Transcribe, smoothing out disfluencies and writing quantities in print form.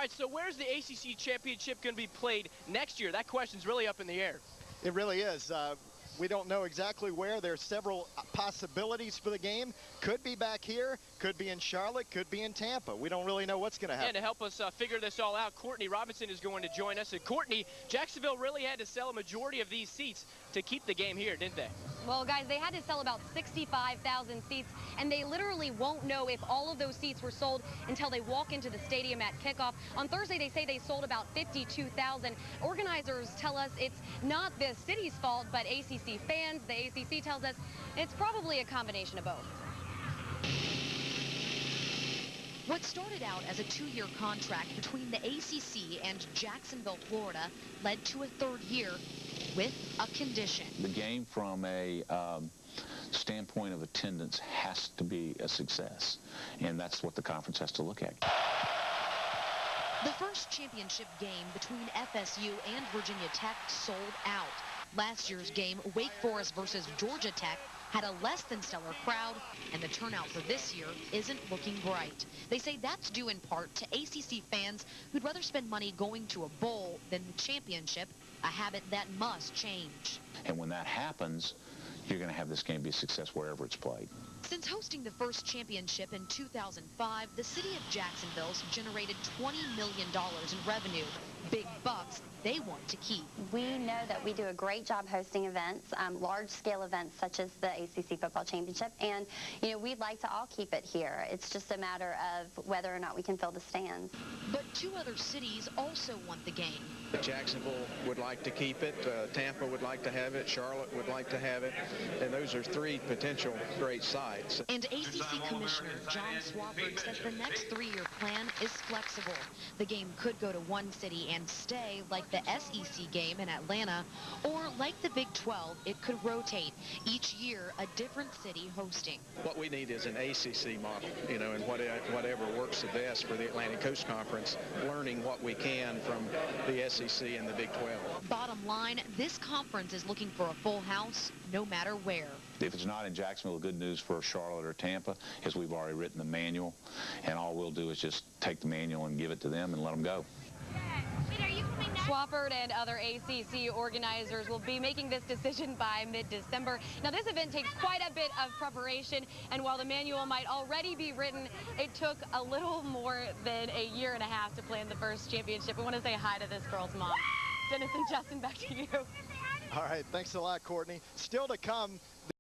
right, so where's the ACC championship going to be played next year? That question's really up in the air. It really is. We don't know exactly where. There's several possibilities for the game. Could be back here, could be in Charlotte, could be in Tampa. We don't really know what's going to happen. And to help us figure this all out, Courtney Robinson is going to join us. And Courtney, Jacksonville really had to sell a majority of these seats to keep the game here, didn't they? Well, guys, they had to sell about 65,000 seats, and they literally won't know if all of those seats were sold until they walk into the stadium at kickoff. On Thursday, they say they sold about 52,000. Organizers tell us it's not the city's fault, but ACC fans. The ACC tells us it's probably a combination of both. What started out as a 2-year contract between the ACC and Jacksonville, Florida, led to a 3rd year with a condition. The game from a standpoint of attendance has to be a success, and that's what the conference has to look at. The first championship game between FSU and Virginia Tech sold out. Last year's game, Wake Forest versus Georgia Tech, had a less than stellar crowd, and the turnout for this year isn't looking bright. They say that's due in part to ACC fans who'd rather spend money going to a bowl than the championship, a habit that must change. And when that happens, you're going to have this game be a success wherever it's played. Since hosting the first championship in 2005, the city of Jacksonville's generated $20 million in revenue. Big bucks they want to keep. We know that we do a great job hosting events, large-scale events such as the ACC Football Championship, and we'd like to all keep it here. It's just a matter of whether or not we can fill the stands. But 2 other cities also want the game. Jacksonville would like to keep it, Tampa would like to have it, Charlotte would like to have it, and those are 3 potential great sites. And ACC Commissioner John Swafford says the next 3-year plan is flexible. The game could go to one city and stay, like the SEC game in Atlanta, or like the Big 12, it could rotate. Each year, a different city hosting. What we need is an ACC model, and whatever works the best for the Atlantic Coast Conference, learning what we can from the SEC and the Big 12. Bottom line, this conference is looking for a full house, no matter where. If it's not in Jacksonville, the good news for Charlotte or Tampa is we've already written the manual, and all we'll do is just take the manual and give it to them and let them go. Swafford and other ACC organizers will be making this decision by mid-December. Now, this event takes quite a bit of preparation, and while the manual might already be written, it took a little more than a year and a half to plan the first championship. We want to say hi to this girl's mom. Dennis and Justin, back to you. All right, thanks a lot, Courtney. Still to come,